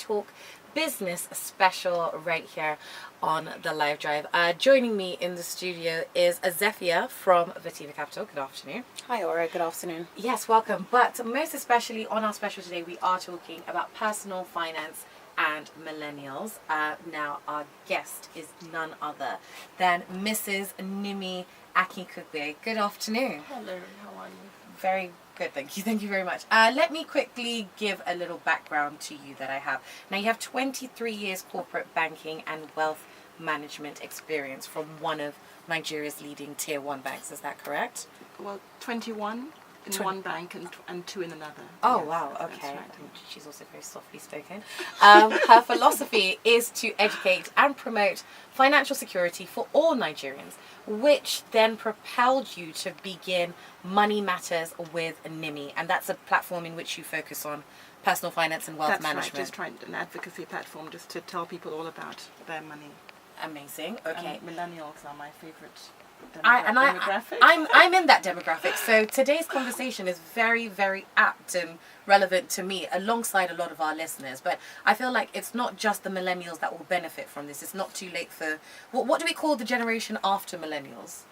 Talk Business special right here on the live drive. Joining me in the studio is Zephia from Vettiva Capital. Good afternoon. Hi, Aura. Good afternoon. Yes, welcome. But most especially on our special today, we are talking about personal finance and millennials. Now, our guest is none other than Mrs. Nimi Akinkugbe. Good afternoon. Hello, how are you? Very good, thank you. Thank you very much. Let me quickly give a little background to you that I have. Now, you have 23 years corporate banking and wealth management experience from one of Nigeria's leading tier 1 banks. Is that correct? Well, 21 in one bank and 2 in another. Oh, yes, wow, that's okay. right. She's also very softly spoken. Her philosophy is to educate and promote financial security for all Nigerians, which then propelled you to begin Money Matters with Nimi. And that's a platform in which you focus on personal finance and wealth management. That's right, just trying an advocacy platform just to tell people all about their money. Amazing, okay. And millennials are my favourite demographic. I'm in that demographic, so today's conversation is very, very apt and relevant to me alongside a lot of our listeners. But I feel like it's not just the millennials that will benefit from this. It's not too late for what do we call the generation after millennials?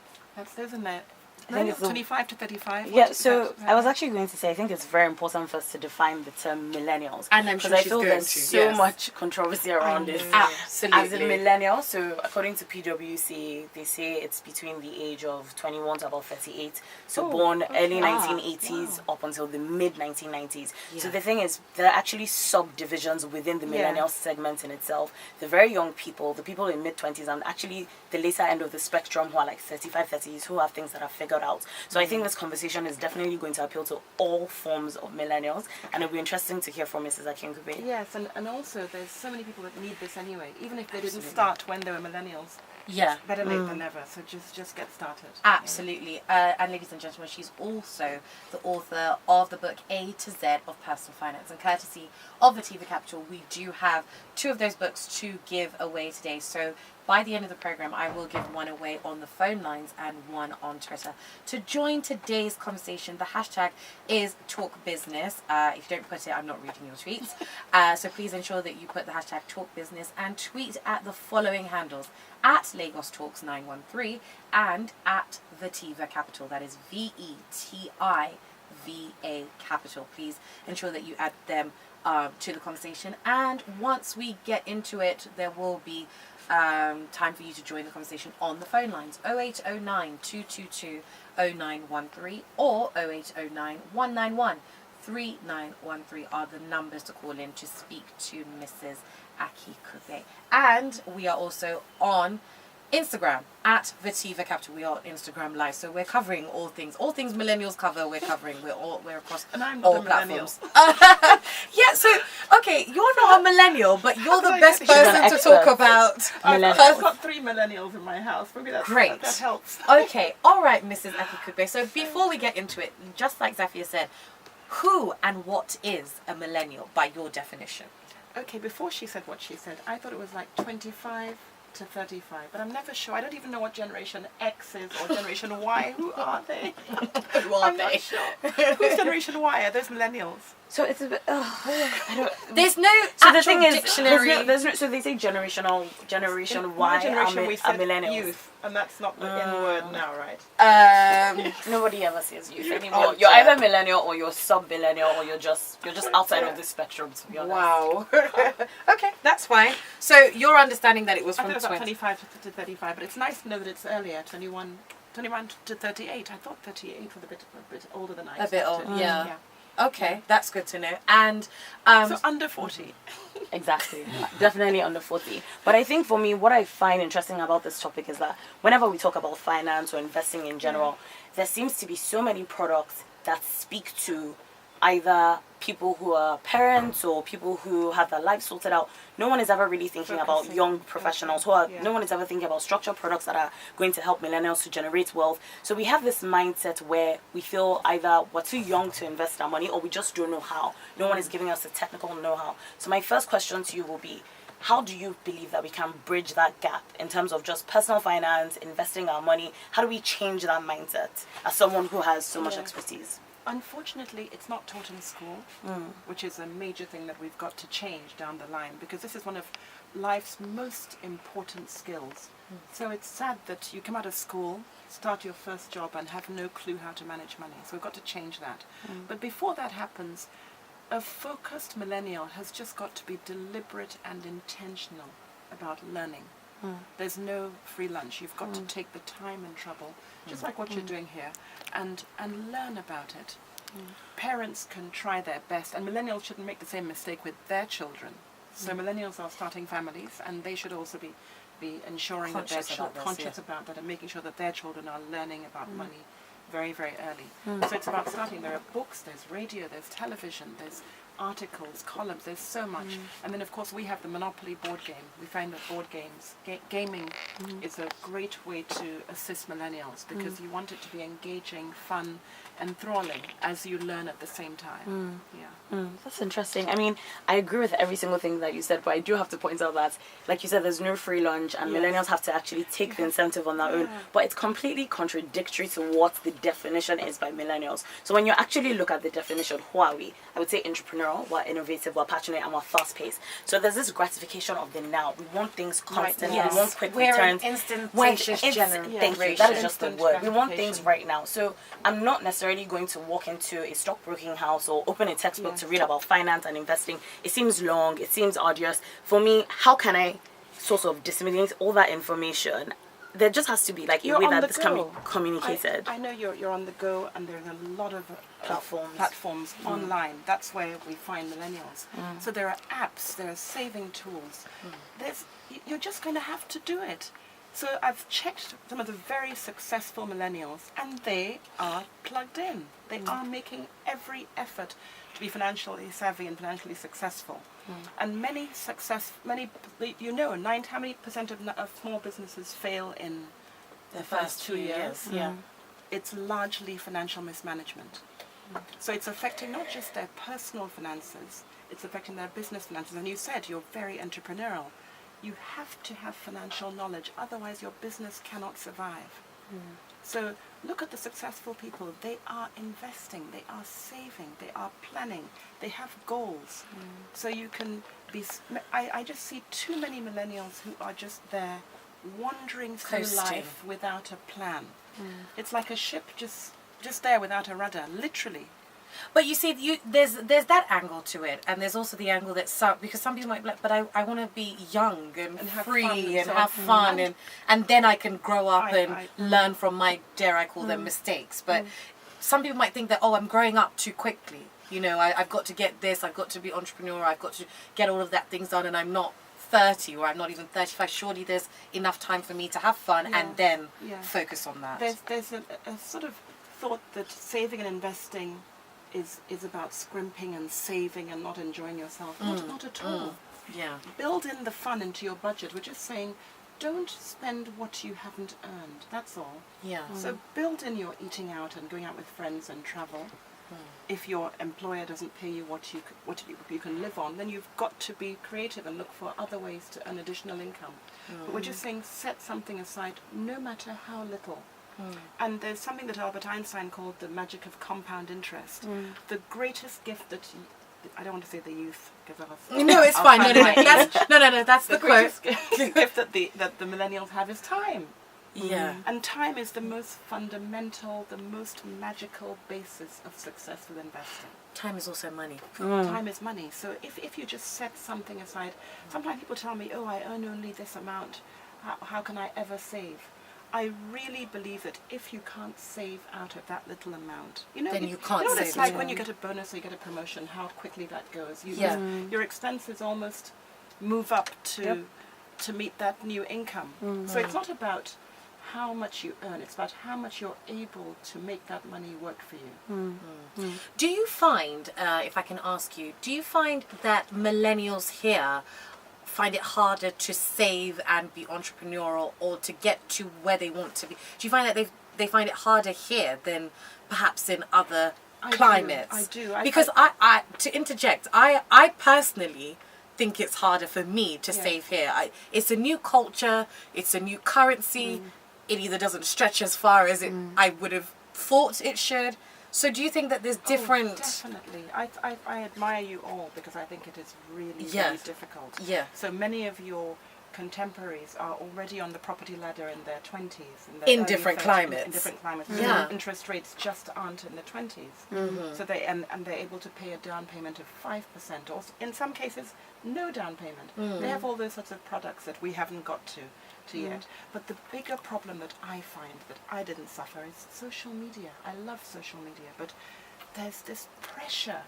Those in there. I think it's 25 to 35. Yeah, so I was actually going to say I think it's very important for us to define the term millennials, and I'm sure because I feel there's so much controversy around this. Absolutely. As a millennial, so according to PwC, they say it's between the age of 21 to about 38. So born early 1980s up until the mid 1990s. Yeah. So the thing is, there are actually subdivisions within the millennial segment in itself. The very young people, the people in mid 20s, and actually the later end of the spectrum who are like 35, 30s, who have things that are figured out. So I think this conversation is definitely going to appeal to all forms of millennials, and it'll be interesting to hear from Mrs. Akinkubge. Yes, and also there's so many people that need this anyway, even if they didn't start when they were millennials. Yeah. Better late than never, so just get started. Absolutely. And ladies and gentlemen, she's also the author of the book A to Z of Personal Finance. And courtesy of Vettiva Capital, we do have 2 of those books to give away today. So by the end of the program, I will give one away on the phone lines and one on Twitter. To join today's conversation, the hashtag is TalkBusiness. If you don't put it, I'm not reading your tweets. So please ensure that you put the hashtag TalkBusiness and tweet at the following handles: at Lagos Talks 913 and at Vettiva Capital. That is VETIVA Capital. Please ensure that you add them to the conversation. And once we get into it, there will be time for you to join the conversation on the phone lines 0809 222 0913 or 0809 191 3913 are the numbers to call in to speak to Mrs. Akinkugbe. And we are also on Instagram at Vettiva Capital. We are on Instagram Live, so we're covering all things millennials cover. We're covering. We're across and I'm all platforms. Yeah. So okay, you're not a millennial, but you're the best person to talk about. I've got 3 millennials in my house. Maybe that's great. That helps. Okay. All right, Mrs. Akinkugbe. So before we get into it, just like Zephia said, who and what is a millennial by your definition? Okay, before she said what she said, I thought it was like 25 to 35, but I'm never sure. I don't even know what Generation X is or Generation Y. Who are they? I'm not sure. Who's Generation Y? Are those millennials? So it's a bit. I don't. There's no So the actual thing is, dictionary. there's no. So they say Generation Y generation we said millennials. Youth, and that's not the N word now, right? Nobody ever says youth anymore. You're either millennial or you're sub-millennial or you're just outside of the spectrum, to be honest. Wow. Okay, that's fine. So your understanding that it was I from thought it was 25 to 35, but it's nice to know that it's earlier, 21 to 38. I thought 38 was a bit older than I expected. A bit old, yeah. Okay, that's good to know. And so under 40. Exactly. Definitely under 40. But I think for me, what I find interesting about this topic is that whenever we talk about finance or investing in general, there seems to be so many products that speak to either people who are parents or people who have their life sorted out. No one is ever really thinking about young professionals who are, no one is ever thinking about structured products that are going to help millennials to generate wealth. So we have this mindset where we feel either we're too young to invest our money or we just don't know how. No one is giving us the technical know-how. So my first question to you will be, how do you believe that we can bridge that gap in terms of just personal finance, investing our money? How do we change that mindset as someone who has so much expertise? Unfortunately, it's not taught in school, which is a major thing that we've got to change down the line, because this is one of life's most important skills. So it's sad that you come out of school, start your first job, and have no clue how to manage money. So we've got to change that. But before that happens, a focused millennial has just got to be deliberate and intentional about learning. There's no free lunch. You've got to take the time and trouble, just like what you're doing here, and learn about it. Parents can try their best, and millennials shouldn't make the same mistake with their children. So millennials are starting families, and they should also be ensuring that they're conscious about that and making sure that their children are learning about money very, very early. So it's about starting. There are books, there's radio, there's television, there's articles, columns, there's so much. And then of course we have the Monopoly board game. We find that board games, gaming is a great way to assist millennials, because you want it to be engaging, fun, enthralling as you learn at the same time. That's interesting. I mean, I agree with every single thing that you said, but I do have to point out that, like you said, there's no free lunch, and millennials have to actually take the incentive on their own. But it's completely contradictory to what the definition is by millennials. So when you actually look at the definition, who are we? I would say entrepreneurial, we're innovative, we're passionate, and we're fast-paced. So there's this gratification of the now. We want things constantly. We want quick returns. Instantaneous generation. Thank you. That is just the word. We want things right now. So I'm not necessarily going to walk into a stockbroking house or open a textbook to read about finance and investing. It seems long. It seems arduous. For me, how can I sort of disseminate all that information? There just has to be like a way that this can be communicated. I know you're on the go, and there's a lot of platforms online. That's where we find millennials. So there are apps, there are saving tools. You're just going to have to do it. So I've checked some of the very successful millennials, and they are plugged in. They are making every effort to be financially savvy and financially successful. And how many percent of small businesses fail in the first 2 years? It's largely financial mismanagement. So it's affecting not just their personal finances, it's affecting their business finances. And you said you're very entrepreneurial. You have to have financial knowledge, otherwise your business cannot survive. So look at the successful people. They are investing, they are saving, they are planning, they have goals. So you can be... I just see too many millennials who are just there wandering through life without a plan. It's like a ship just there without a rudder, literally. But you see, there's that angle to it, and there's also the angle that because some people might be like, but I want to be young and free and have fun, and then I can grow up and learn from my, dare I call them, mistakes. But some people might think that, I'm growing up too quickly. You know, I've got to get this, I've got to be entrepreneur, I've got to get all of that things done, and I'm not 30 or I'm not even 35. Surely there's enough time for me to have fun and then focus on that. There's a sort of thought that saving and investing is about scrimping and saving and not enjoying yourself. Not at all. Build in the fun into your budget. We're just saying, don't spend what you haven't earned. That's all. So build in your eating out and going out with friends and travel. If your employer doesn't pay you what you can live on, then you've got to be creative and look for other ways to earn additional income. But we're just saying, set something aside, no matter how little. And there's something that Albert Einstein called the magic of compound interest. The greatest gift that I don't want to say the youth, because no, it's fine. No, that's the greatest gift that the millennials have is time. And time is the most fundamental, the most magical basis of successful investing. Time is also money. Time is money. So if you just set something aside, sometimes people tell me, I earn only this amount. How can I ever save? I really believe that if you can't save out of that little amount, then you can't save. It's like when you get a bonus or you get a promotion, how quickly that goes. Your expenses almost move up to meet that new income. So it's not about how much you earn, it's about how much you're able to make that money work for you. Do you find, if I can ask you, do you find that millennials here find it harder to save and be entrepreneurial, or to get to where they want to be? Do you find that they find it harder here than perhaps in other climates? I do. Because I to interject, I personally think it's harder for me to save here. It's a new culture, it's a new currency. It either doesn't stretch as far as I would have thought it should. So do you think that there's different... Definitely. I admire you all because I think it is really, Yeah. really difficult. Yeah. So many of your contemporaries are already on the property ladder in their 20s. In different climates. In different climates. Yeah. Interest rates just aren't in the 20s. Mm-hmm. So and they're able to pay a down payment of 5%, or in some cases, no down payment. Mm. They have all those sorts of products that we haven't got to yet. But the bigger problem that I find that I didn't suffer is social media. I love social media, but there's this pressure.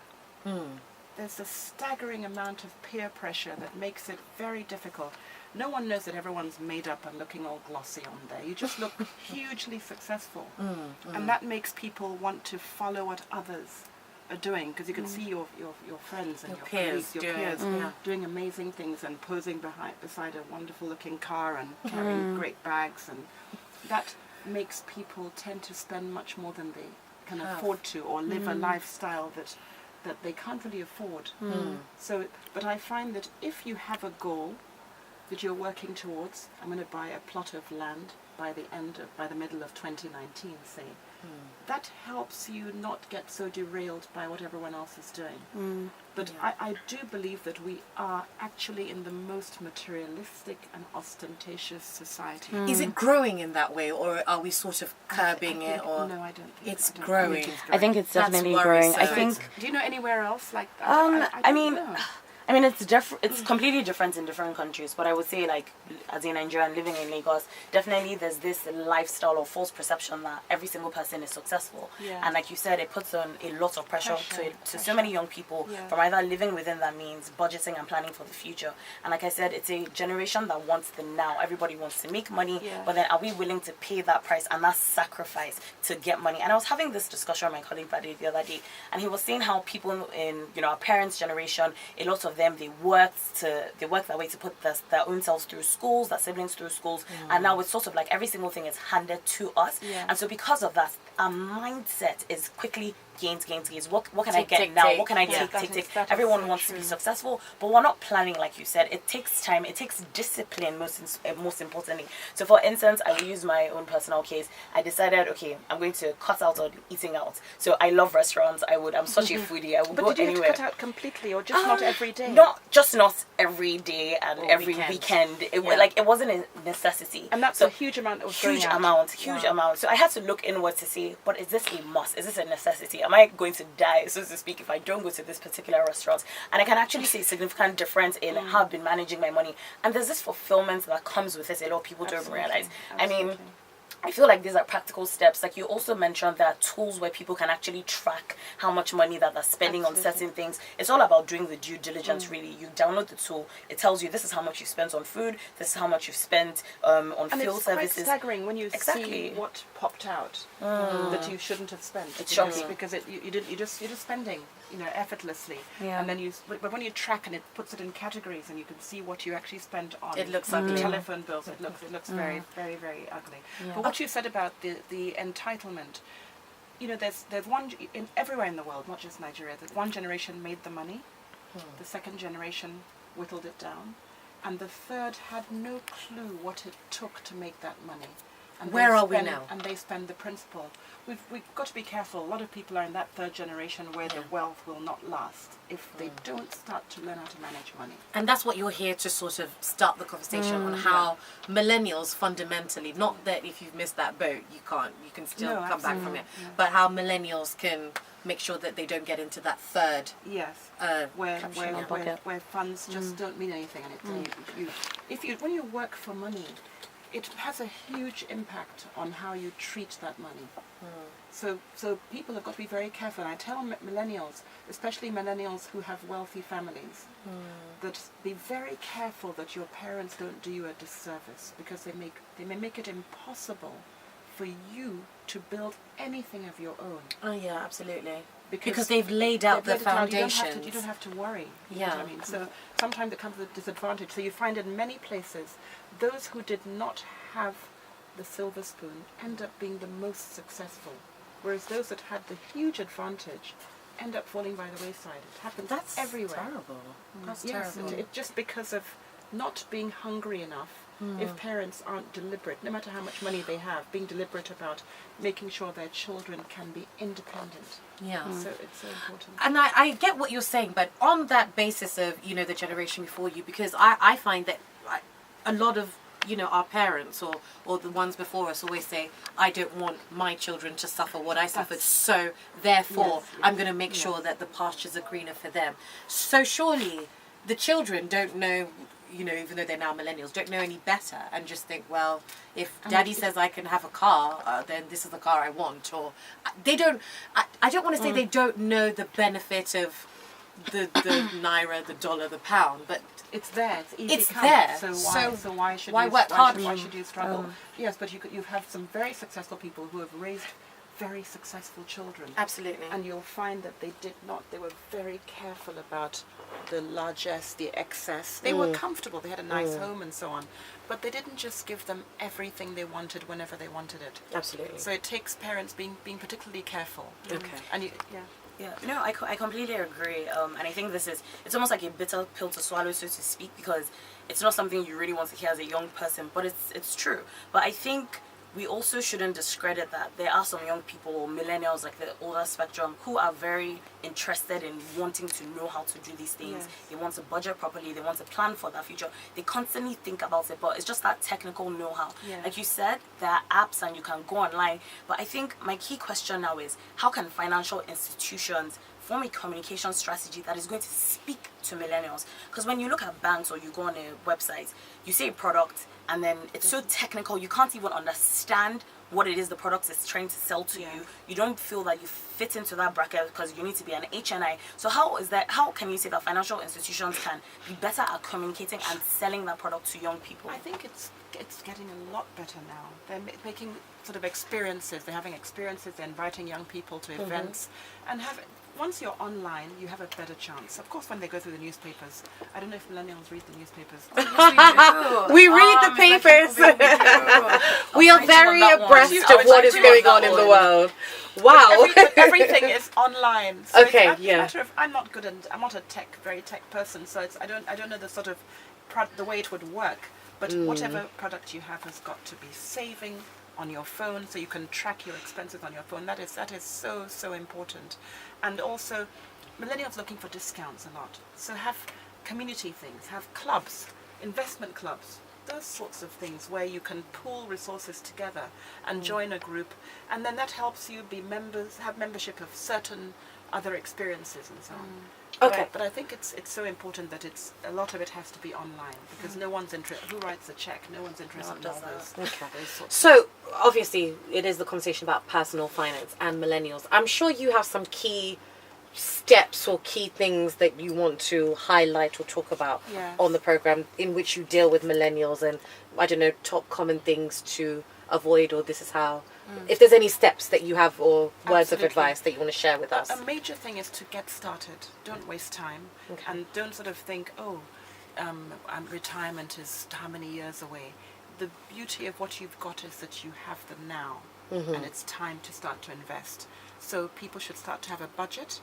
Mm. There's a staggering amount of peer pressure that makes it very difficult. No one knows that everyone's made up and looking all glossy on there. You just look hugely successful. And that makes people want to follow what others are doing, because you can see your friends and your peers, colleagues, your peers doing amazing things and posing beside a wonderful looking car and carrying great bags, and that makes people tend to spend much more than they can afford to, or live a lifestyle that they can't really afford. So, but I find that if you have a goal that you're working towards, I'm going to buy a plot of land by the middle of 2019, say, that helps you not get so derailed by what everyone else is doing. But I do believe that we are actually in the most materialistic and ostentatious society. Is it growing in that way, or are we sort of curbing it? Or no, I don't think it's I don't growing. think I think it's definitely That's growing. I worrisome. think. Do you know anywhere else like that? I mean, don't know. I mean, it's completely different in different countries, but I would say, like, as a Nigerian living in Lagos, definitely there's this lifestyle or false perception that every single person is successful. Yeah. And like you said, it puts on a lot of pressure to so many young people from either living within that means, budgeting and planning for the future. And like I said, it's a generation that wants the now. Everybody wants to make money, but then are we willing to pay that price and that sacrifice to get money? And I was having this discussion with my colleague Badi the other day, and he was saying how people in, our parents' generation, a lot of them, they worked their way to put their own selves through schools, their siblings through schools, and now it's sort of like every single thing is handed to us. And so because of that, our mindset is quickly gains. What can I get now? What can I take? Everyone wants to be successful, but we're not planning, like you said. It takes time. It takes discipline, most importantly. So for instance, I will use my own personal case. I decided, okay, I'm going to cut out on eating out. So I love restaurants. I'm such a foodie. I will go anywhere. But did you have to cut out completely, or just not every day? Not every day and every weekend. It wasn't a necessity. And that's a huge amount of huge amount. So I had to look inward to say, but is this a must? Is this a necessity? Am I going to die, so to speak, if I don't go to this particular restaurant? And I can actually see a significant difference in how I've been managing my money. And there's this fulfillment that comes with it. A lot of people don't realize. I mean, I feel like these are practical steps. Like you also mentioned, there are tools where people can actually track how much money that they're spending on certain things. It's all about doing the due diligence, really. You download the tool. It tells you this is how much you spent on food. This is how much you've spent on fuel services. And it's quite staggering when you see what popped out that you shouldn't have spent. It's shocking. Because you're just spending, effortlessly. And then but when you track and it puts it in categories and you can see what you actually spent on. It looks ugly. Telephone bills. It looks very, very, very ugly. But what you said about the entitlement, there's one everywhere in the world, not just Nigeria, that one generation made the money, the second generation whittled it down, and the third had no clue what it took to make that money. And where are we now? And they spend the principal. We've got to be careful. A lot of people are in that third generation where the wealth will not last if they don't start to learn how to manage money. And that's what you're here to sort of start the conversation on how millennials fundamentally, not that if you've missed that boat, you can still come back from it, but how millennials can make sure that they don't get into that third. Yes. Where funds just don't mean anything. And when you work for money, it has a huge impact on how you treat that money. So people have got to be very careful. And I tell millennials, especially millennials who have wealthy families, that be very careful that your parents don't do you a disservice, because they may make it impossible for you to build anything of your own. Oh yeah, absolutely. Because they've laid out the foundations. You don't have to worry. You know what I mean? So sometimes it comes with a disadvantage. So you find in many places, those who did not have the silver spoon end up being the most successful, whereas those that had the huge advantage end up falling by the wayside. It happens everywhere. Terrible. That's yes, terrible. It just because of not being hungry enough if parents aren't deliberate, no matter how much money they have, being deliberate about making sure their children can be independent. Yeah. So it's so important. And I get what you're saying, but on that basis of, you know, the generation before you, because I find that a lot of, you know, our parents or the ones before us always say, I don't want my children to suffer what I suffered, so therefore I'm going to make sure that the pastures are greener for them. So surely the children don't know, you know, even though they're now millennials, don't know any better and just think, well, if daddy says I can have a car, then this is the car I want. Or they don't, I don't want to say they don't know the benefit of the naira, the dollar, the pound, but it's there. It's easy. It's come. there. So why should why you work hard? Why should you struggle? Yes, but you have some very successful people who have raised very successful children. Absolutely. And you'll find that they did not. They were very careful about the largesse, the excess. They were comfortable. They had a nice home and so on, but they didn't just give them everything they wanted whenever they wanted it. Absolutely. So it takes parents being particularly careful. Okay. And Yeah, no, I completely agree. And I think it's almost like a bitter pill to swallow, so to speak, because it's not something you really want to hear as a young person, but it's true. But I think we also shouldn't discredit that there are some young people, millennials, like the older spectrum, who are very interested in wanting to know how to do these things. Yes. They want to budget properly. They want to plan for their future. They constantly think about it, but it's just that technical know-how. Yeah. Like you said, there are apps and you can go online. But I think my key question now is, how can financial institutions form a communication strategy that is going to speak to millennials? Because when you look at banks or you go on a website, you see a product and then it's so technical, you can't even understand what it is the product is trying to sell to you. You don't feel that you fit into that bracket because you need to be an HNI. So how can you say that financial institutions can be better at communicating and selling that product to young people? I think it's getting a lot better now. They're making sort of experiences. They're having experiences. They're inviting young people to events, and once you're online, you have a better chance. Of course, when they go through the newspapers, I don't know if millennials read the newspapers. We read the papers. We are very abreast of what is going on in the world. Wow. Everything is online. So Okay, it's a matter of, I'm not a very tech person, so I don't know the sort of the way it would work. But whatever product you have has got to be saving on your phone, so you can track your expenses on your phone. That is so important. And also, millennials looking for discounts a lot. So have community things, have clubs, investment clubs, those sorts of things where you can pool resources together and join a group, and then that helps you be members, have membership of certain other experiences and so on. Okay. But I think it's so important that a lot of it has to be online, because no one's interested. Who writes the check? No one's interested in all those. Okay. Those sorts So obviously it is the conversation about personal finance and millennials. I'm sure you have some key steps or key things that you want to highlight or talk about on the program in which you deal with millennials, and I don't know, top common things to avoid, or this is how, if there's any steps that you have or words of advice that you want to share with us. A major thing is to get started. Don't waste time, and don't sort of think, retirement is how many years away. The beauty of what you've got is that you have them now, and it's time to start to invest. So people should start to have a budget.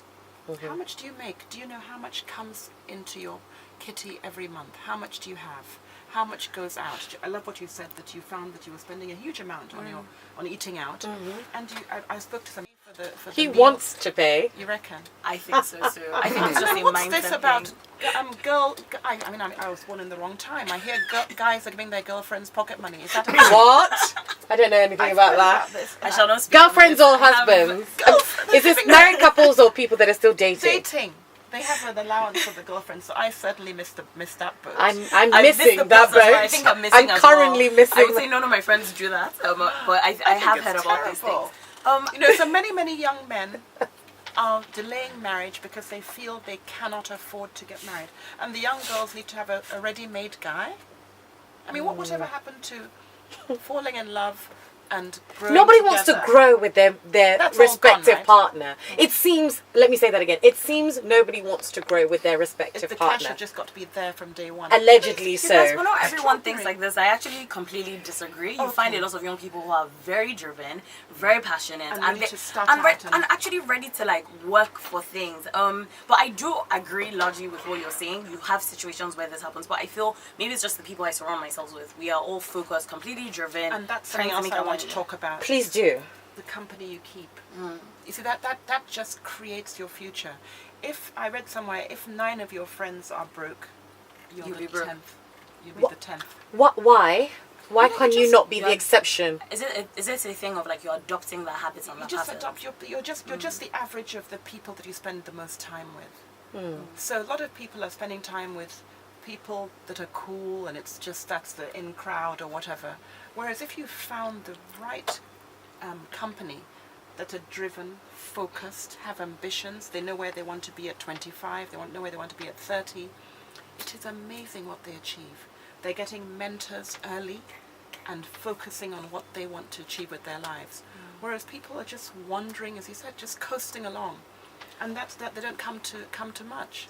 How much do you make? Do you know how much comes into your kitty every month? How much do you have? How much goes out? I love what you said, that you found that you were spending a huge amount on eating out. And I spoke to some for He the wants to pay. You reckon? I think so too. I think it's just a What's mindset this about? thing. I was born in the wrong time. I hear guys are giving their girlfriends pocket money. Is that What? I don't know anything about that. this. I shall not speak Girlfriends on or this. husbands? Girlfriends Is this giving married couples or people that are still dating? dating? They have an allowance for the girlfriend, so I certainly missed that boat. I'm I missed missing the that bus as well. I boat. think I'm missing as currently well. missing. I would say none of my friends do that, but I have think heard it's about these terrible. things. So many young men are delaying marriage because they feel they cannot afford to get married, and the young girls need to have a ready-made guy. I mean, whatever happened to falling in love, and growing Nobody wants to together. grow with their That's all respective gone, right? partner. It seems, let me say that again, it seems nobody wants to grow with their respective The cash partner. had just got to be there from day one. Allegedly You guys, so. but not everyone thinks like this. I actually completely disagree. You find a lot of young people who are very driven, very passionate, And and, ready to start and, out and- and actually ready to like work for things. But I do agree largely with what you're saying. You have situations where this happens, but I feel maybe it's just the people I surround myself with. We are all focused, completely driven, And that's trying something to else make I our want to money. talk about. Please do. The company you keep. You see, that just creates your future. If I read somewhere, if 9 of your friends are broke, you'll You'll be be broke. 10th. You'll be What? the 10th. Why? Why No, can you just- not be the like- exception? Is it a thing of like you're adopting that habit on You that just pattern? adopt you're just the average of the people that you spend the most time with. So a lot of people are spending time with people that are cool, and it's just that's the in crowd or whatever. Whereas if you found the right company that are driven, focused, have ambitions, they know where they want to be at 25, know where they want to be at 30, it is amazing what they achieve. They're getting mentors early and focusing on what they want to achieve with their lives. Whereas people are just wandering, as you said, just coasting along. And that's that they don't come to much.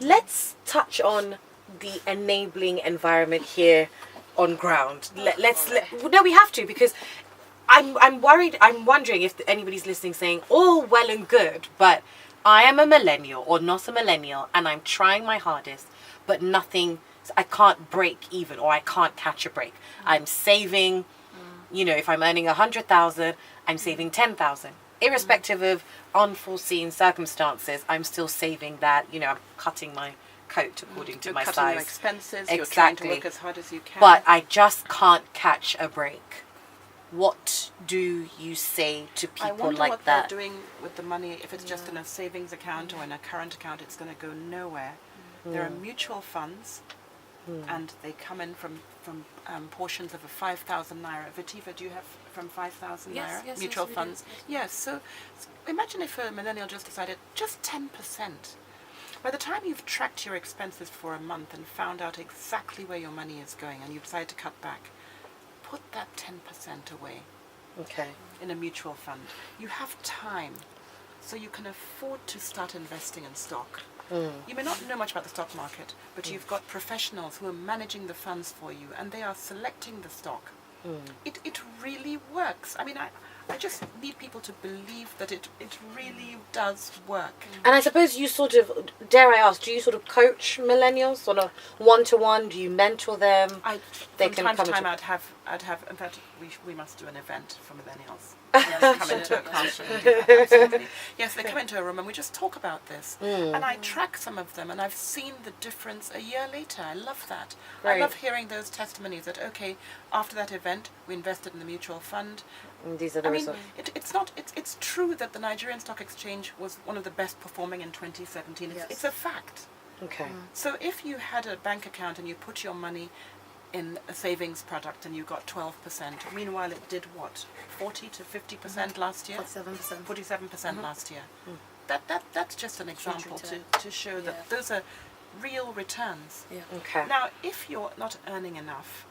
Let's touch on the enabling environment here on ground. No, we have to, because I'm worried. I'm wondering if anybody's listening saying, "Oh, well and good, but I am a millennial or not a millennial, and I'm trying my hardest, but nothing. I can't break even, or I can't catch a break. I'm saving. You know, if I'm earning 100,000, I'm saving 10,000, irrespective of unforeseen circumstances. I'm still saving that. You know, I'm cutting my coat according to You're my cutting size. your expenses, you're trying to Exactly. work as hard as you can. But I just can't catch a break. What do you say to I people wonder like what that? they're doing with the money. If it's just in a savings account or in a current account, it's going to go nowhere. There are mutual funds, and they come in from portions of a 5,000 naira. Vetiver, do you have from 5,000 Yes, naira yes, mutual yes, we do. funds? Yes. So imagine if a millennial just decided just 10%. By the time you've tracked your expenses for a month and found out exactly where your money is going, and you decide to cut back, put that 10% away Okay. in a mutual fund. You have time, so you can afford to start investing in stock. You may not know much about the stock market, but you've got professionals who are managing the funds for you, and they are selecting the stock. It really works. I mean, I just need people to believe that it really does work. And I suppose you sort of, dare I ask, do you sort of coach millennials on a one-to-one? Do you mentor them? They From can time come to time, to- I'd have. In fact, we must do an event for millennials. Yes, Come into a sure. classroom. and do that, absolutely. Yes, they come into a room and we just talk about this. And I track some of them, and I've seen the difference a year later. I love that. I Great. love hearing those testimonies that, okay, after that event, we invested in the mutual fund. And these are the I mean, results. it's true that the Nigerian Stock Exchange was one of the best performing in 2017. Yes. It's a fact. Okay. So if you had a bank account and you put your money in a savings product and you got 12%, meanwhile it did what, 40 to 50% last year? 47%. 47% last year. That's just an example return. to show that Yeah. those are real returns. Yeah. Okay. Now, if you're not earning enough,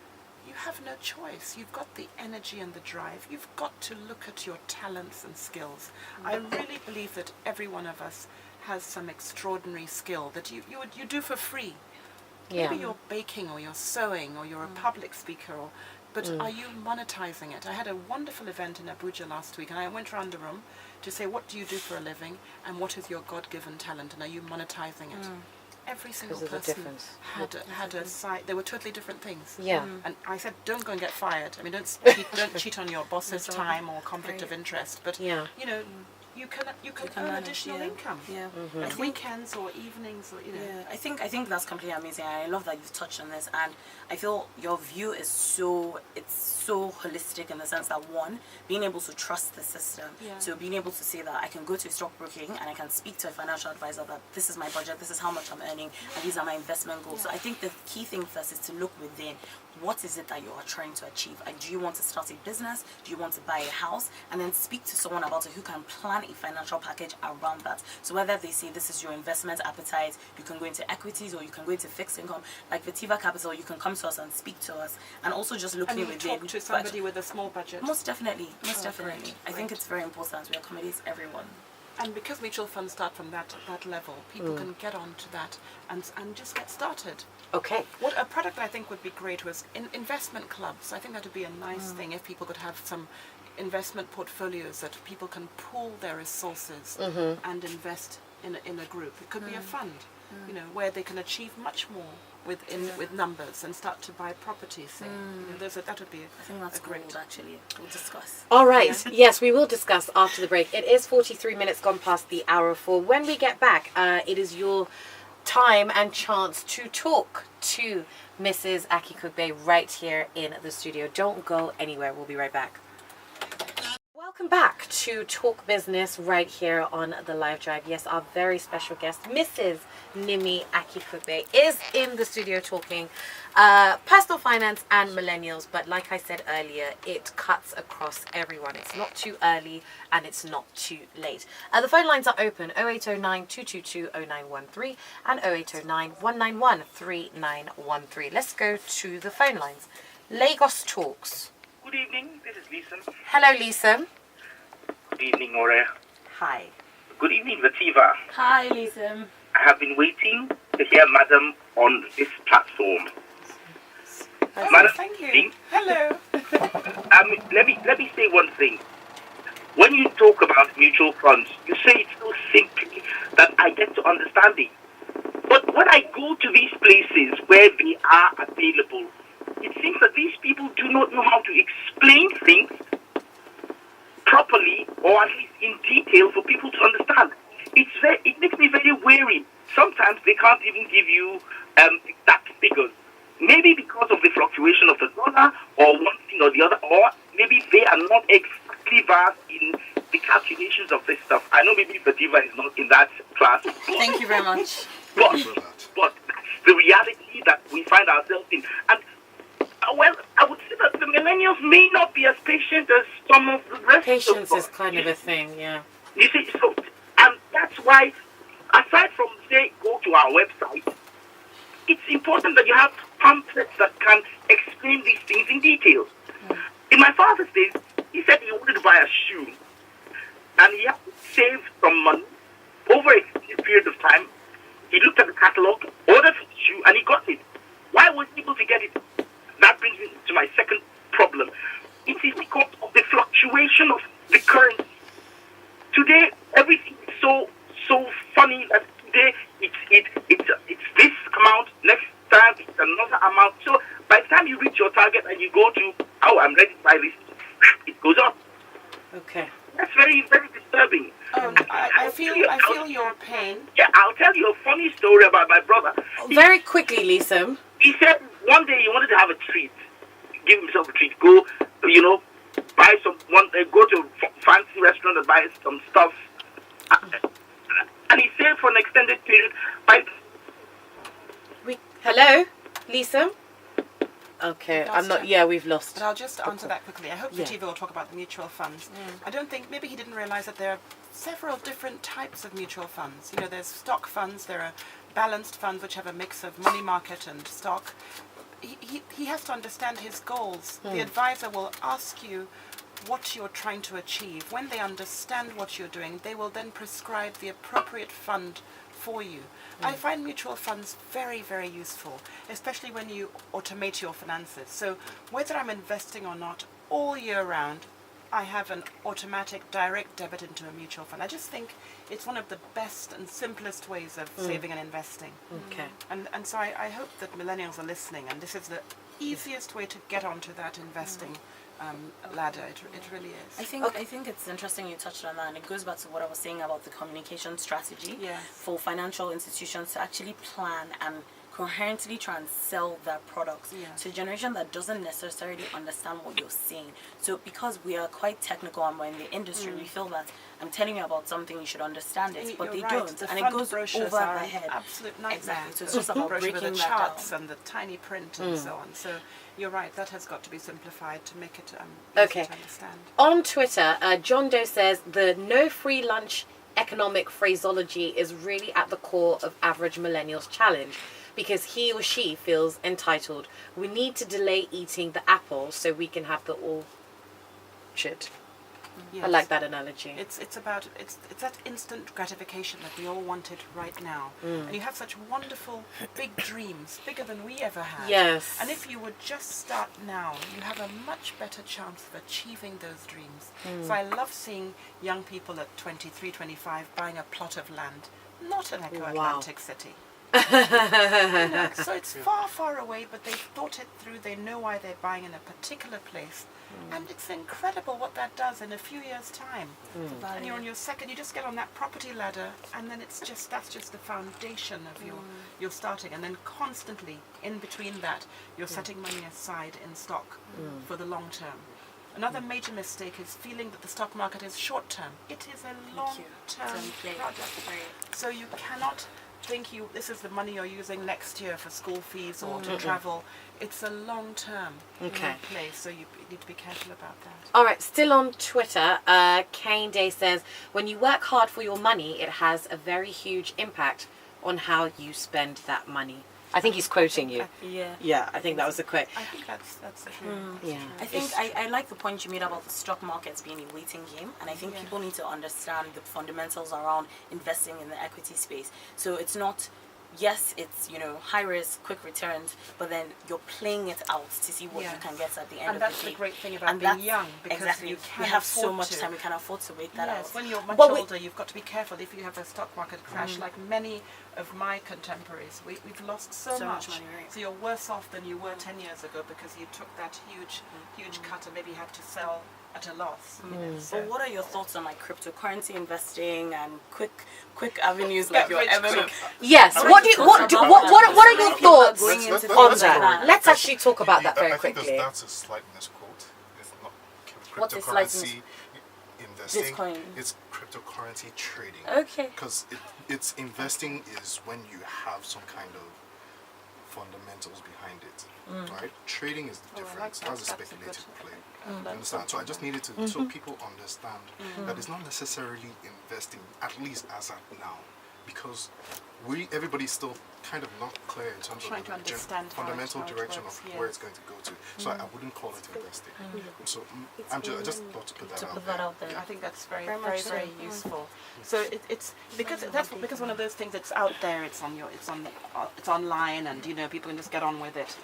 you have no choice. You've got the energy and the drive. You've got to look at your talents and skills. I really believe that every one of us has some extraordinary skill that you do for free. Yeah. Maybe you're baking or you're sewing or you're a public speaker, but are you monetizing it? I had a wonderful event in Abuja last week, and I went around the room to say, what do you do for a living, and what is your God-given talent, and are you monetizing it? Every single Because of the person difference. had a side. They were totally different things. Yeah. And I said, don't go and get fired. I mean, don't cheat on your boss's That's time or conflict right. of interest. But Yeah. you know, you can earn manage, additional yeah. income Yeah. at weekends or evenings, or you know. Yeah, I think that's completely amazing. I love that you've touched on this, and I feel your view is so holistic in the sense that, one, being able to trust the system, Yeah. so being able to say that I can go to stockbroking and I can speak to a financial advisor that this is my budget, this is how much I'm earning, and these are my investment goals. So I think the key thing first is to look within. what is it that you are trying to achieve? Like, do you want to start a business? Do you want to buy a house? And then speak to someone about it who can plan a financial package around that. So whether they say this is your investment appetite, you can go into equities or you can go into fixed income. Like Vetiva Capital, you can come to us and speak to us. And also just looking and within. talk to somebody with a small budget. Most definitely. Definitely. Great. I think it's very important we accommodate everyone. And because mutual funds start from that level, people can get onto that and just get started. Okay. What a product I think would be great was investment clubs. I think that would be a nice thing if people could have some investment portfolios that people can pool their resources and invest in a group. It could be a fund, you know, where they can achieve much more with numbers and start to buy properties. Say, you know, that would be I think that's a great. great. Actually, we'll discuss. All right. Yes, we will discuss after the break. It is 43 minutes gone past the hour of 4. When we get back, it is your time and chance to talk to Mrs. Akinkugbe right here in the studio. Don't go anywhere. We'll be right back. Welcome back to Talk Business right here on the Live Drive. Yes, our very special guest, Mrs. Nimi Akinkugbe, is in the studio talking personal finance and millennials. But like I said earlier, it cuts across everyone. It's not too early and it's not too late. The phone lines are open, 0809 222 0913 and 0809 191 3913. Let's go to the phone lines. Lagos Talks. Good evening, this is Lisa. Hello, Lisa. Good evening, Ore. Hi. Good evening, Vetiva. Hi, Lisa. I have been waiting to hear Madam on this platform. Oh, Madam, thank you. Hello. let me say one thing. When you talk about mutual funds, you say it so simply that I get to understand it. But when I go to these places where they are available, it seems that these people do not know how to explain things properly or at least in detail for people to understand. It makes me very wary. Sometimes they can't even give you exact figures. Maybe because of the fluctuation of the dollar or one thing or the other, or maybe they are not exactly versed in the calculations of this stuff. I know maybe Vetiva is not in that class. Thank you very much. But that's the reality that we find ourselves in. And well, I would say that the millennials may not be as patient as some of the rest Patience of is kind of a thing, yeah. You see, so, and that's why, aside from, say, go to our website, it's important that you have pamphlets that can explain these things in detail. In my father's days, he said he wanted to buy a shoe, and he had to save some money over a period of time. He looked at the catalog, ordered the shoe, and he got it. Why was he able to get it? That brings me to my second problem. It is because of the fluctuation of the currency. Today, everything is so funny that today it's this amount, next time it's another amount. So by the time you reach your target and you go to, oh, I'm ready to buy this, it goes up. Okay. That's very, very disturbing. I feel your pain. Yeah, I'll tell you a funny story about my brother. Very quickly, Lisa. He said one day he wanted to have a treat, give himself a treat, go, buy go to a fancy restaurant and buy some stuff. And he saved for an extended period. Hello, Lisa? Okay, I'm not, we've lost. But I'll just answer that quickly. I hope Vetiva will talk about the mutual funds. I don't think, maybe he didn't realize that there are several different types of mutual funds. You know, there's stock funds, there are balanced funds which have a mix of money market and stock. He has to understand his goals. The advisor will ask you what you're trying to achieve. When they understand what you're doing, they will then prescribe the appropriate fund for you. I find mutual funds very, very useful, especially when you automate your finances. So whether I'm investing or not, all year round, I have an automatic direct debit into a mutual fund. I just think it's one of the best and simplest ways of saving and investing. Okay. And so I hope that millennials are listening, and this is the easiest way to get onto that investing ladder. It really is. I think it's interesting you touched on that, and it goes back to what I was saying about the communication strategy for financial institutions to actually plan and coherently try and sell their products Yeah. to a generation that doesn't necessarily understand what you're saying. So because we are quite technical and we're in the industry, we feel that I'm telling you about something, you should understand it, but You're they right. don't, The and it front goes brochures over are their an head. absolute nightmare. Exactly. So it's The just about brochure breaking with the that charts down. and the tiny print and so on. So you're right. That has got to be simplified to make it easy Okay. to understand. On Twitter, John Doe says the no free lunch economic phraseology is really at the core of average millennials challenge because he or she feels entitled. We need to delay eating the apple so we can have the orchard. I Yes. like that analogy. It's that instant gratification that we all wanted right now. And you have such wonderful big dreams, bigger than we ever had. Yes. And if you would just start now, you have a much better chance of achieving those dreams. So I love seeing young people at 23, 25 buying a plot of land, not in Atlantic City. So it's far, far away, but they've thought it through. They know why they're buying in a particular place. And it's incredible what that does in a few years' time. And you're on your second, you just get on that property ladder, and then that's just the foundation of your starting. And then constantly, in between that, you're setting money aside in stock for the long term. Another major mistake is feeling that the stock market is short term. It is a long term product. So you cannot think this is the money you're using next year for school fees or to travel. It's a long term play, so you need to be careful about that. All right, still on Twitter, Kane Day says, when you work hard for your money, it has a very huge impact on how you spend that money. I think he's quoting you. Yeah, I think that was the quote. I think that's true. Yeah. I think I like the point you made about the stock markets being a waiting game, and I think people need to understand the fundamentals around investing in the equity space. So it's not, yes, it's high risk, quick returns, but then you're playing it out to see what you can get at the end of the day. And that's the great thing about being young, because you can we have so afford much to. time, we can afford to wait that out. When you're much older, you've got to be careful. If you have a stock market crash, like many of my contemporaries, we've lost so much money, right? So you're worse off than you were 10 years ago because you took that huge cut and maybe had to sell at a loss. So what are your thoughts on like cryptocurrency investing and quick avenues like your MMM? Yes. What are your thoughts Going into on things that? like that. Let's actually talk about that very I think quickly. that's a slight misquote. It's not What is slight cryptocurrency investing. Bitcoin. It's cryptocurrency trading. Okay. Because it's investing is when you have some kind of fundamentals behind it. Right? Trading is the difference. That's a speculative play. You understand? So I just needed to so people understand that it's not necessarily investing, at least as at now, because everybody's still kind of not clear in terms Trying of to the understand fundamental how it direction works, of where it's going to go to. So I wouldn't call it investing. So I just thought to put that out there. I think that's very, Very very, much so. very useful. So it's because one of those things that's out there. It's online, and people can just get on with it.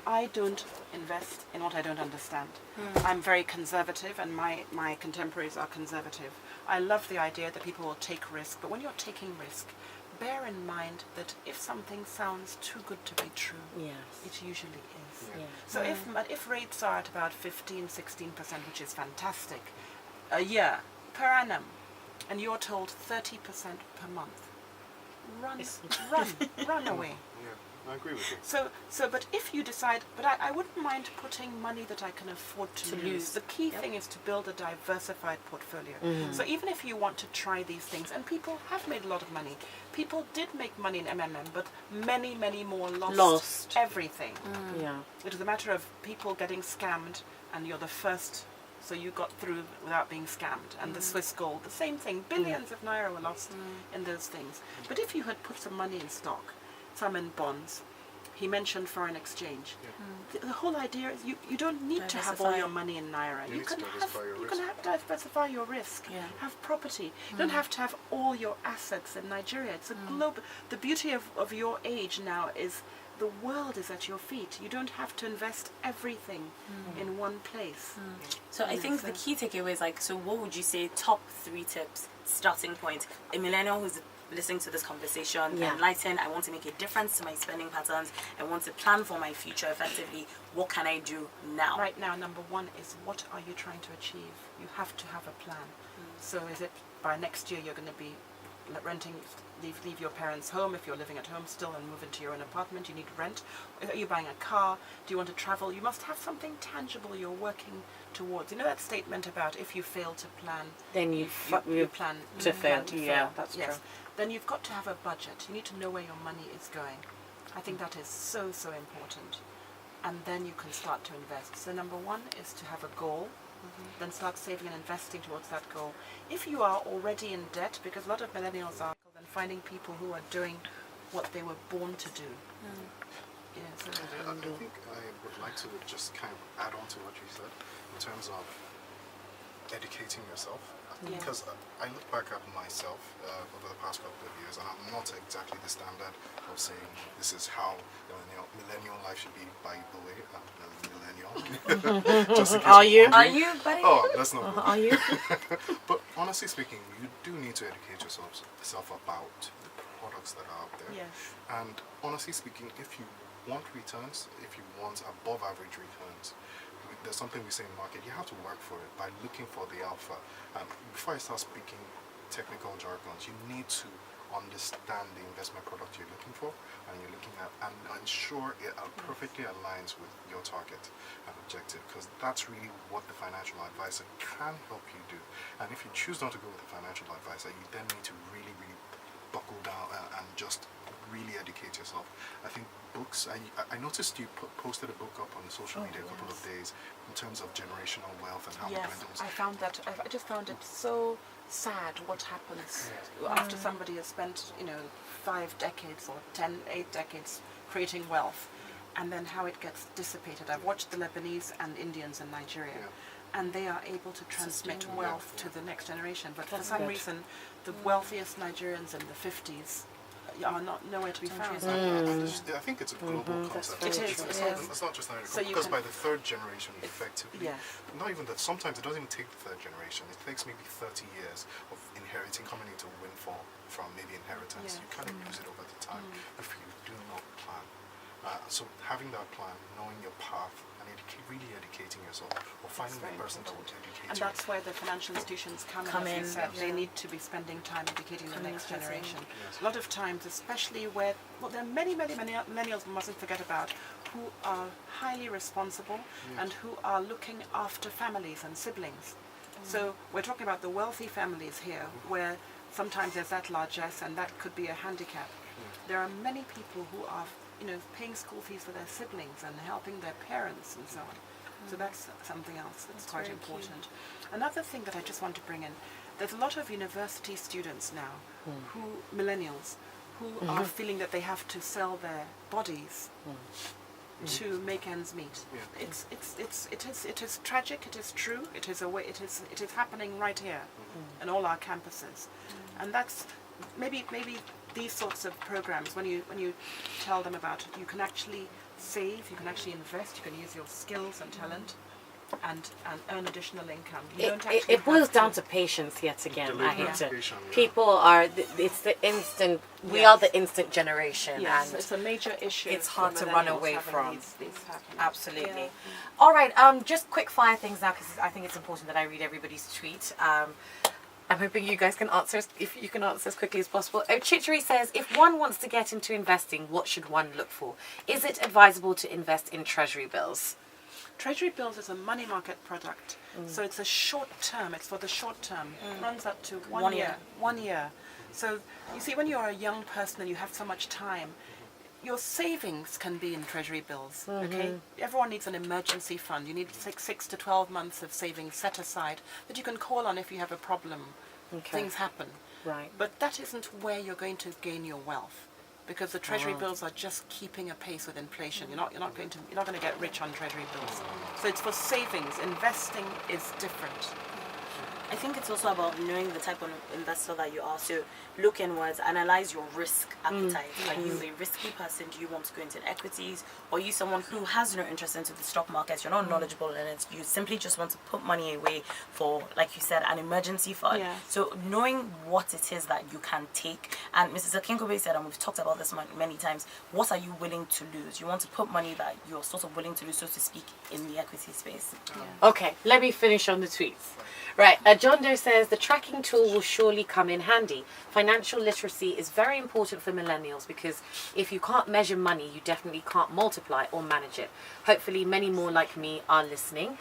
I don't invest in what I don't understand. I'm very conservative, and my contemporaries are conservative. I love the idea that people will take risk, but when you're taking risk, bear in mind that if something sounds too good to be true, it usually is. So if rates are at about 15-16%, which is fantastic, a year per annum, and you're told 30% per month, run away. I agree with you. But if you decide, but I wouldn't mind putting money that I can afford to lose. The key thing is to build a diversified portfolio. So even if you want to try these things, and people have made a lot of money, people did make money in MMM, but many, many more lost everything. It was a matter of people getting scammed, and you're the first. So you got through without being scammed. And the Swiss gold, the same thing. Billions of naira were lost in those things. But if you had put some money in stock, some in bonds, he mentioned foreign exchange. The whole idea is you don't need to have all your money in naira. You can diversify your risk. Have property. You don't have to have all your assets in Nigeria. It's a globe. The beauty of your age now is the world is at your feet. You don't have to invest everything in one place. So I think the key takeaway is so what would you say top 3 tips, starting point, a millennial who's listening to this conversation, enlightened, I want to make a difference to my spending patterns, I want to plan for my future effectively, what can I do now? Right now, number 1 is, what are you trying to achieve? You have to have a plan. So is it by next year you're going to be renting, leave your parents' home if you're living at home still and move into your own apartment. You need rent. Are you buying a car? Do you want to travel? You must have something tangible you're working towards. You know that statement about if you fail to plan, Then you plan to fail. to Yeah, fail. that's Yes. true. Then you've got to have a budget. You need to know where your money is going. I think that is so important. And then you can start to invest. So number one is to have a goal. Then start saving and investing towards that goal. If you are already in debt, because a lot of millennials are, then finding people who are doing what they were born to do. Yeah, so I think I would like to just kind of add on to what you said in terms of educating yourself. Because I look back at myself over the past couple of years, and I'm not exactly the standard of saying this is how millennial life should be. By the way, I'm a millennial. Just in case Are you? you're Are wondering. you, buddy? Oh, let's not. Are you? But honestly speaking, you do need to educate yourself about the products that are out there. yes. And honestly speaking, if you want returns, if you want above average returns, there's something we say in market, you have to work for it by looking for the alpha. Before I start speaking technical jargons, you need to understand the investment product you're looking for and you're looking at, and ensure it perfectly aligns with your target and objective, because that's really what the financial advisor can help you do. And if you choose not to go with the financial advisor, you then need to really buckle down and just really educate yourself. I think books, I noticed you posted a book up on social media a couple of days in terms of generational wealth and how it dwindles. I just found it so sad what happens after somebody has spent 5 decades or 8 decades creating wealth, and then how it gets dissipated. I've watched the Lebanese and Indians in Nigeria, and they are able to transmit wealth to the next generation, but for some reason the wealthiest Nigerians in the 50s are nowhere to be found. I think it's a global concept. It is. It's not just because by the third generation, effectively, yes. not even that. Sometimes it doesn't even take the third generation. It takes maybe 30 years of inheriting, coming into a windfall from maybe inheritance. Yes. You kind of lose it over the time if you do not plan. So having that plan, knowing your path, and really educating yourself, or finding the person that will educate And you. that's where the financial institutions come in. As you said, they need to be spending time educating the next generation. Yes. A lot of times, especially where there are many millennials we mustn't forget about, who are highly responsible and who are looking after families and siblings. So we're talking about the wealthy families here, where sometimes there's that largesse and that could be a handicap. There are many people who are paying school fees for their siblings and helping their parents and so on. So that's something else that's quite important. Another thing that I just want to bring in, there's a lot of university students now, millennials, who are feeling that they have to sell their bodies to make ends meet. It is tragic, it is true, it is happening right here in all our campuses. And that's maybe these sorts of programs, when you tell them about it, you can actually save, you can actually invest, you can use your skills and talent and earn additional income. It boils down to patience yet again. I hate to. Patient, People are, it's the instant, we are the instant generation. Yes, And it's a major issue. It's for hard to run millennials away having from. these happening. Absolutely. All right. Just quick fire things now, because I think it's important that I read everybody's tweet. I'm hoping you guys can answer, if you can answer as quickly as possible. Chichery says, if one wants to get into investing, what should one look for? Is it advisable to invest in treasury bills? Treasury bills is a money market product, so it's a short term. It's for the short term. It runs up to 1 year. 1 year. So you see, when you're a young person and you have so much time, your savings can be in treasury bills. Okay, everyone needs an emergency fund. You need 6 to 12 months of savings set aside that you can call on if you have a problem. Things happen. Right. But that isn't where you're going to gain your wealth, because the treasury bills are just keeping a pace with inflation. You're not going to get rich on treasury bills. So it's for savings. Investing is different. I think it's also about knowing the type of investor that you are. So look inwards, analyze your risk appetite. Are you a risky person? Do you want to go into equities? Or are you someone who has no interest into the stock market? You're not knowledgeable in it. You simply just want to put money away for, like you said, an emergency fund. Yeah. So knowing what it is that you can take. And Mrs. Akinkugbe said, and we've talked about this many times, what are you willing to lose? You want to put money that you're sort of willing to lose, so to speak, in the equity space. Okay, let me finish on the tweets. Right, John Doe says the tracking tool will surely come in handy. Financial literacy is very important for millennials because if you can't measure money, you definitely can't multiply or manage it. Hopefully many more like me are listening.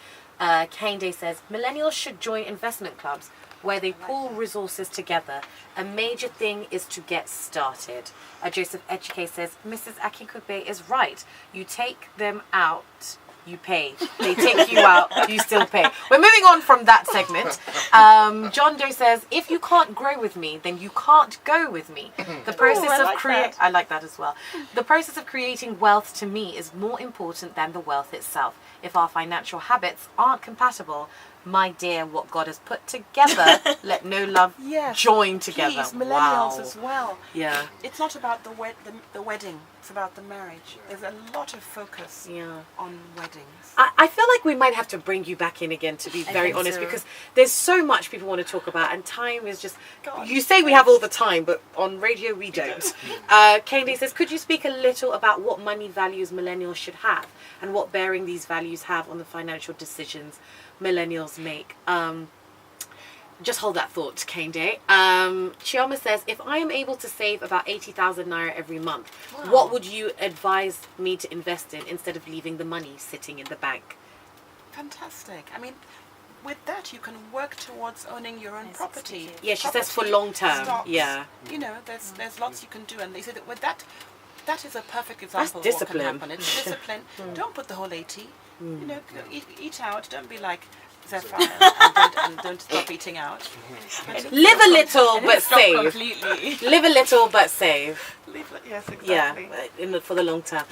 Kane Day says millennials should join investment clubs where they pool resources together. A major thing is to get started. Joseph Echike says Mrs. Akinkugbe is right. You take them out, you pay. They take you out, you still pay. We're moving on from that segment. John Doe says, if you can't grow with me, then you can't go with me. The process of creating... I like that as well. The process of creating wealth to me is more important than the wealth itself. If our financial habits aren't compatible, my dear, what God has put together, let no love join together. Please, millennials as well. Yeah. It's not about the wedding. It's about the marriage. There's a lot of focus on weddings. I feel like we might have to bring you back in again, to be very honest, because there's so much people want to talk about, and time is just... You say we have all the time, but on radio we don't. Candy says, could you speak a little about what money values millennials should have, and what bearing these values have on the financial decisions millennials make? Just hold that thought, Kane Day. Chioma says, if I am able to save about 80,000 naira every month, what would you advise me to invest in instead of leaving the money sitting in the bank? Fantastic. I mean, with that you can work towards owning your own property. Yeah, she says for long term. Stocks, yeah. You know, there's lots you can do, and they say that with that is a perfect example That's of what can discipline. happen. It's discipline. Don't put the whole 80. You know, eat out. Don't be like Zephia and don't stop eating out. Live a little but Stop save. completely. Live a little but save. Yes, exactly. Yeah, for the long term.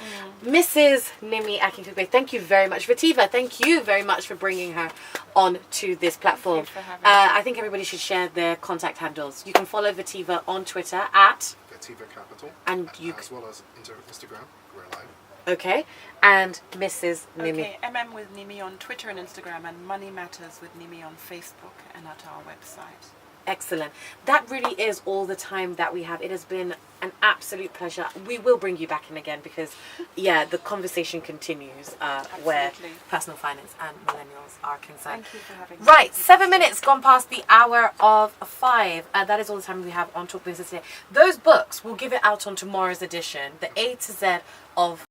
Mrs. Nimi Akinkugbe, thank you very much. Vativa, thank you very much for bringing her on to this platform. Thank you for having I think everybody should share their contact handles. You can follow Vativa on Twitter at Vativa Capital, and you as well as Instagram. We're live. Okay, and Mrs. Nimi. Okay, MM with Nimi on Twitter and Instagram, and Money Matters with Nimi on Facebook and at our website. Excellent. That really is all the time that we have. It has been an absolute pleasure. We will bring you back in again because, the conversation continues where personal finance and millennials are concerned. Thank you for having me. Right, 7 minutes gone past the hour of 5. That is all the time we have on Talk Business today. Those books, we'll give it out on tomorrow's edition. The A to Z of